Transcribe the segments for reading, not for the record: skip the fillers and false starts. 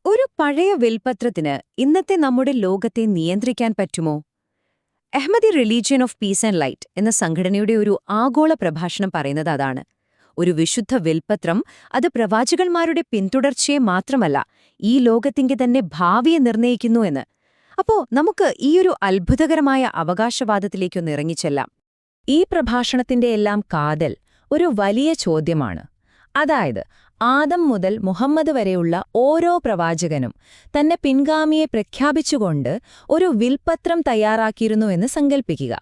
ഒരു പഴയ വിൽപത്രത്തിന് ഇന്നത്തെ നമ്മുടെ ലോകത്തെ നിയന്ത്രിക്കാൻ പറ്റുമോ? Ahmadi religion of peace and light എന്ന സംഘടനയുടെ ഒരു ആഗോള പ്രഭാഷണം പറയുന്നത് അതാണ്. ഒരു വിശുദ്ധ വിൽപത്രം അത് പ്രവാചകന്മാരുടെ പിന്തുടർച്ചയെ മാത്രമല്ല, ഈ ലോകത്തിന്റെ തന്നെ ഭാവിയെ നിർണ്ണയിക്കുന്നു എന്ന്. അപ്പോ നമുക്ക് ഈയൊരു അത്ഭുതകരമായ അവകാശവാദത്തിലേക്കൊന്ന് ഇറങ്ങിച്ചെല്ലാം. ഈ പ്രഭാഷണത്തിന്റെ എല്ലാം കാതൽ ഒരു വലിയ ചോദ്യമാണ്. അതായത്, ആദം മുതൽ മുഹമ്മദ് വരെയുള്ള ഓരോ പ്രവാചകനും തന്റെ പിൻഗാമിയെ പ്രഖ്യാപിച്ചുകൊണ്ട് ഒരു വിൽപത്രം തയ്യാറാക്കിയിരുന്നുവെന്ന് സങ്കൽപ്പിക്കുക.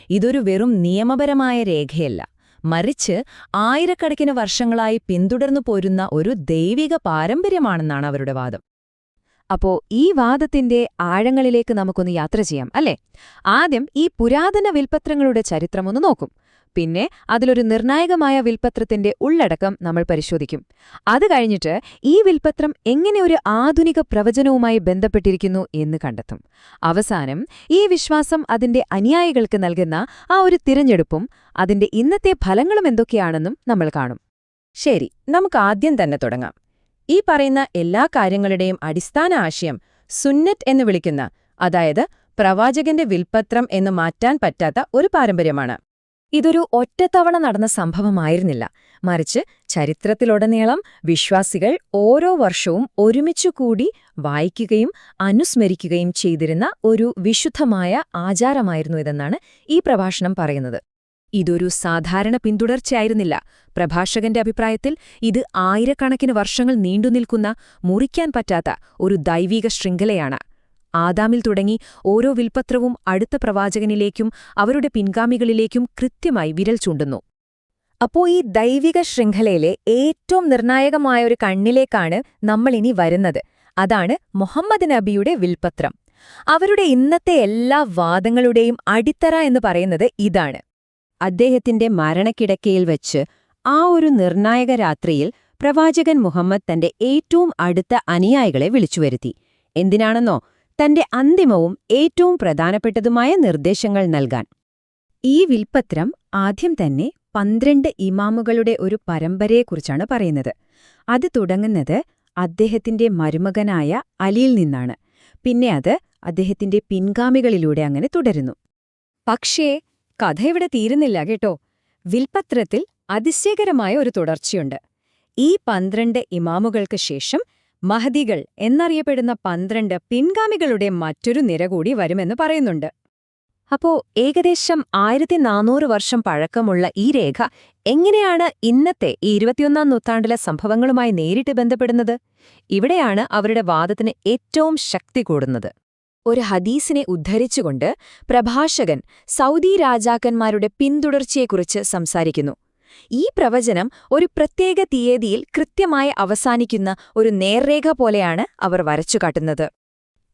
ഇതൊരു വെറും നിയമപരമായ രേഖയല്ല, മറിച്ച് ആയിരക്കണക്കിന് വർഷങ്ങളായി പിന്തുടർന്നു പോരുന്ന ഒരു ദൈവിക പാരമ്പര്യമാണെന്നാണ് അവരുടെ വാദം. അപ്പോ ഈ വാദത്തിന്റെ ആഴങ്ങളിലേക്ക് നമുക്കൊന്ന് യാത്ര ചെയ്യാം, അല്ലേ? ആദ്യം ഈ പുരാതന വിൽപത്രങ്ങളുടെ ചരിത്രമൊന്ന് നോക്കും. പിന്നെ അതിലൊരു നിർണായകമായ വിൽപത്രത്തിന്റെ ഉള്ളടക്കം നമ്മൾ പരിശോധിക്കും. അത് കഴിഞ്ഞിട്ട് ഈ വിൽപത്രം എങ്ങനെ ഒരു ആധുനിക പ്രവചനവുമായി ബന്ധപ്പെട്ടിരിക്കുന്നു എന്ന് കണ്ടെത്തും. അവസാനം ഈ വിശ്വാസം അതിന്റെ അനുയായികൾക്ക് നൽകുന്ന ആ ഒരു തിരഞ്ഞെടുപ്പും അതിന്റെ ഇന്നത്തെ ഫലങ്ങളും എന്തൊക്കെയാണെന്നും നമ്മൾ കാണും. ശരി, നമുക്ക് ആദ്യം തന്നെ തുടങ്ങാം. ഈ പറയുന്ന എല്ലാ കാര്യങ്ങളുടെയും അടിസ്ഥാന ആശയം സുന്നത്ത് എന്ന് വിളിക്കുന്ന, അതായത് പ്രവാചകന്റെ വിൽപത്രം എന്ന് മാറ്റാൻ പറ്റാത്ത ഒരു പാരമ്പര്യമാണ്. ഇതൊരു ഒറ്റത്തവണ നടന്ന സംഭവമായിരുന്നില്ല, മറിച്ച് ചരിത്രത്തിലുടനീളം വിശ്വാസികൾ ഓരോ വർഷവും ഒരുമിച്ചുകൂടി വായിക്കുകയും അനുസ്മരിക്കുകയും ചെയ്തിരുന്ന ഒരു വിശുദ്ധമായ ആചാരമായിരുന്നു ഇതെന്നാണ് ഈ പ്രഭാഷണം പറയുന്നത്. ഇതൊരു സാധാരണ പിന്തുടർച്ചയായിരുന്നില്ല. പ്രഭാഷകന്റെ അഭിപ്രായത്തിൽ ഇത് ആയിരക്കണക്കിന് വർഷങ്ങൾ നീണ്ടുനിൽക്കുന്ന, മുറിക്കാൻ പറ്റാത്ത ഒരു ദൈവിക ശൃംഖലയാണ്. ആദാമിൽ തുടങ്ങി ഓരോ വിൽപത്രവും അടുത്ത പ്രവാചകനിലേക്കും അവരുടെ പിൻഗാമികളിലേക്കും കൃത്യമായി വിരൽ ചൂണ്ടുന്നു. അപ്പോ ഈ ദൈവിക ശൃംഖലയിലെ ഏറ്റവും നിർണായകമായ ഒരു കണ്ണിലേക്കാണ് നമ്മളിനി വരുന്നത്. അതാണ് മുഹമ്മദ് നബിയുടെ വിൽപത്രം. അവരുടെ ഇന്നത്തെ എല്ലാ വാദങ്ങളുടെയും അടിത്തറ എന്ന് പറയുന്നത് ഇതാണ്. അദ്ദേഹത്തിന്റെ മരണക്കിടക്കയിൽ വച്ച് ആ ഒരു നിർണായക രാത്രിയിൽ പ്രവാചകൻ മുഹമ്മദ് തന്റെ ഏറ്റവും അടുത്ത അനുയായികളെ വിളിച്ചുവരുത്തി. എന്തിനാണെന്നോ? തന്റെ അന്തിമവും ഏറ്റവും പ്രധാനപ്പെട്ടതുമായ നിർദ്ദേശങ്ങൾ നൽകാൻ. ഈ വിൽപത്രം ആദ്യം തന്നെ 12 ഇമാമുകളുടെ ഒരു പരമ്പരയെക്കുറിച്ചാണ് പറയുന്നത്. അത് തുടങ്ങുന്നത് അദ്ദേഹത്തിന്റെ മരുമകനായ അലിയിൽ നിന്നാണ്. പിന്നെ അത് അദ്ദേഹത്തിന്റെ പിൻഗാമികളിലൂടെ അങ്ങനെ തുടരുന്നു. പക്ഷേ കഥ ഇവിടെ തീരുന്നില്ല കേട്ടോ. വിൽപത്രത്തിൽ അതിശയകരമായ ഒരു തുടർച്ചയുണ്ട്. ഈ 12 ഇമാമുകൾക്ക് ശേഷം മഹദികൾ എന്നറിയപ്പെടുന്ന 12 പിൻഗാമികളുടെ മറ്റൊരു നിര കൂടി വരുമെന്ന് പറയുന്നുണ്ട്. അപ്പോ ഏകദേശം 1400 വർഷം പഴക്കമുള്ള ഈ രേഖ എങ്ങനെയാണ് ഇന്നത്തെ ഈ 21ാം നൂറ്റാണ്ടിലെ സംഭവങ്ങളുമായി നേരിട്ട് ബന്ധപ്പെടുന്നത്? ഇവിടെയാണ് അവരുടെ വാദത്തിന് ഏറ്റവും ശക്തി കൂടുന്നത്. ഒരു ഹദീസിനെ ഉദ്ധരിച്ചുകൊണ്ട് പ്രഭാഷകൻ സൗദി രാജാക്കന്മാരുടെ പിന്തുടർച്ചയെക്കുറിച്ച് സംസാരിക്കുന്നു. ഈ പ്രവചനം ഒരു പ്രത്യേക തീയതിയിൽ കൃത്യമായി അവസാനിക്കുന്ന ഒരു നേർരേഖ പോലെയാണ് അവർ വരച്ചുകാട്ടുന്നത്.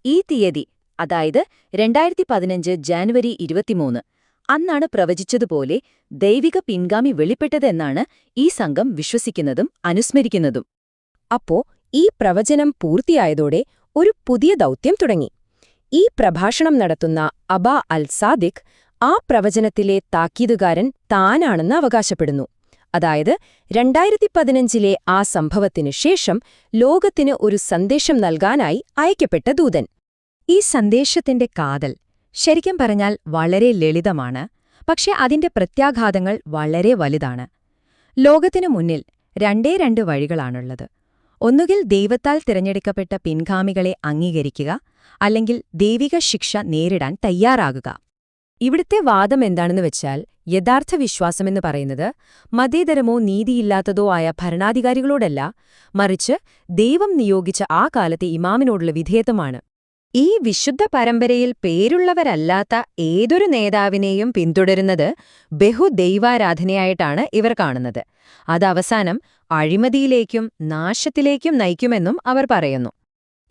ഈ തീയതി, അതായത് 2015 ജാനുവരി 23, അന്നാണ് പ്രവചിച്ചതുപോലെ ദൈവിക പിൻഗാമി വെളിപ്പെട്ടതെന്നാണ് ഈ സംഘം വിശ്വസിക്കുന്നതും അനുസ്മരിക്കുന്നതും. അപ്പോ ഈ പ്രവചനം പൂർത്തിയായതോടെ ഒരു പുതിയ ദൗത്യം തുടങ്ങി. ഈ പ്രഭാഷണം നടത്തുന്ന അബാ അൽ സാദിഖ് ആ പ്രവചനത്തിലെ താക്കീതുകാരൻ താനാണെന്ന് അവകാശപ്പെടുന്നു. അതായത് 2015 ആ സംഭവത്തിനു ശേഷം ലോകത്തിന് ഒരു സന്ദേശം നൽകാനായി അയക്കപ്പെട്ട ദൂതൻ. ഈ സന്ദേശത്തിന്റെ കാതൽ ശരിക്കും പറഞ്ഞാൽ വളരെ ലളിതമാണ്, പക്ഷെ അതിന്റെ പ്രത്യാഘാതങ്ങൾ വളരെ വലുതാണ്. ലോകത്തിനു മുന്നിൽ രണ്ട് വഴികളാണുള്ളത്. ഒന്നുകിൽ ദൈവത്താൽ തിരഞ്ഞെടുക്കപ്പെട്ട പിൻഗാമികളെ അംഗീകരിക്കുക, അല്ലെങ്കിൽ ദൈവിക ശിക്ഷ നേരിടാൻ തയ്യാറാകുക. ഇവിടുത്തെ വാദം എന്താണെന്ന് വെച്ചാൽ, യഥാർത്ഥ വിശ്വാസമെന്ന് പറയുന്നത് മതേതരമോ നീതിയില്ലാത്തതോ ആയ ഭരണാധികാരികളോടല്ല, മറിച്ച് ദൈവം നിയോഗിച്ച ആ കാലത്തെ ഇമാമിനോടുള്ള വിധേയത്വമാണ്. ഈ വിശുദ്ധ പരമ്പരയിൽ പേരുള്ളവരല്ലാത്ത ഏതൊരു നേതാവിനെയും പിന്തുടരുന്നത് ബഹുദൈവാരാധനയായിട്ടാണ് ഇവർ കാണുന്നത്. അത് അവസാനം അഴിമതിയിലേക്കും നാശത്തിലേക്കും നയിക്കുമെന്നും അവർ പറയുന്നു.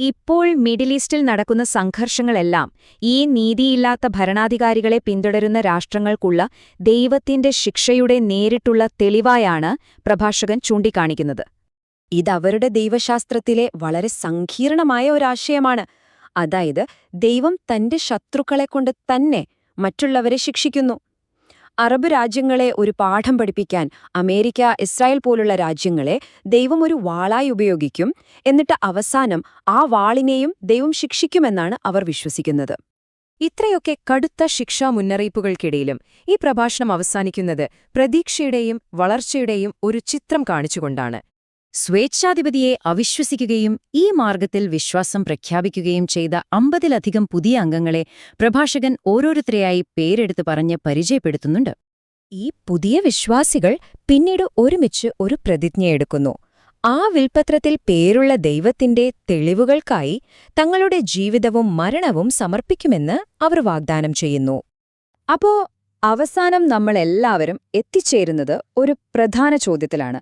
ഇപ്പോൾ മിഡിൽ ഈസ്റ്റിൽ നടക്കുന്ന സംഘർഷങ്ങളെല്ലാം ഈ നീതിയില്ലാത്ത ഭരണാധികാരികളെ പിന്തുടരുന്ന രാഷ്ട്രങ്ങൾക്കുള്ള ദൈവത്തിന്റെ ശിക്ഷയുടെ നേരിട്ടുള്ള തെളിവായാണ് പ്രഭാഷകൻ ചൂണ്ടിക്കാണിക്കുന്നത്. ഇതവരുടെ ദൈവശാസ്ത്രത്തിലെ വളരെ സങ്കീർണമായ ഒരാശയമാണ്. അതായത്, ദൈവം തന്റെ ശത്രുക്കളെക്കൊണ്ട് തന്നെ മറ്റുള്ളവരെ ശിക്ഷിക്കുന്നു. അറബ് രാജ്യങ്ങളെ ഒരു പാഠം പഠിപ്പിക്കാൻ അമേരിക്ക, ഇസ്രായേൽ പോലുള്ള രാജ്യങ്ങളെ ദൈവം ഒരു വാളായി ഉപയോഗിക്കും, എന്നിട്ട് അവസാനം ആ വാളിനെയും ദൈവം ശിക്ഷിക്കുമെന്നാണ് അവർ വിശ്വസിക്കുന്നത്. ഇത്രയൊക്കെ കടുത്ത ശിക്ഷാ മുന്നറിയിപ്പുകൾക്കിടയിലും ഈ പ്രഭാഷണം അവസാനിക്കുന്നത് പ്രതീക്ഷയുടെയും വളർച്ചയുടെയും ഒരു ചിത്രം കാണിച്ചുകൊണ്ടാണ്. സ്വേച്ഛാധിപതിയെ അവിശ്വസിക്കുകയും ഈ മാർഗത്തിൽ വിശ്വാസം പ്രഖ്യാപിക്കുകയും ചെയ്ത 50-ലധികം പുതിയ അംഗങ്ങളെ പ്രഭാഷകൻ ഓരോരുത്തരെയായി പേരെടുത്ത് പറഞ്ഞ് പരിചയപ്പെടുത്തുന്നുണ്ട്. ഈ പുതിയ വിശ്വാസികൾ പിന്നീട് ഒരുമിച്ച് ഒരു പ്രതിജ്ഞയെടുക്കുന്നു. ആ വിൽപത്രത്തിൽ പേരുള്ള ദൈവത്തിന്റെ തെളിവുകൾക്കായി തങ്ങളുടെ ജീവിതവും മരണവും സമർപ്പിക്കുമെന്ന് അവർ വാഗ്ദാനം ചെയ്യുന്നു. അപ്പോ അവസാനം നമ്മളെല്ലാവരും എത്തിച്ചേരുന്നത് ഒരു പ്രധാന ചോദ്യത്തിലാണ്.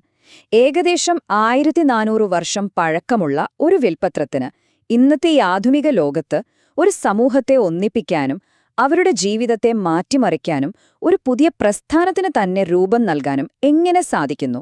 ഏകദേശം 1400 വർഷം പഴക്കമുള്ള ഒരു വിൽപത്രത്തിന് ഇന്നത്തെ ഈ ആധുനിക ലോകത്ത് ഒരു സമൂഹത്തെ ഒന്നിപ്പിക്കാനും അവരുടെ ജീവിതത്തെ മാറ്റിമറിക്കാനും ഒരു പുതിയ പ്രസ്ഥാനത്തിന് തന്നെ രൂപം നൽകാനും എങ്ങനെ സാധിക്കുന്നു?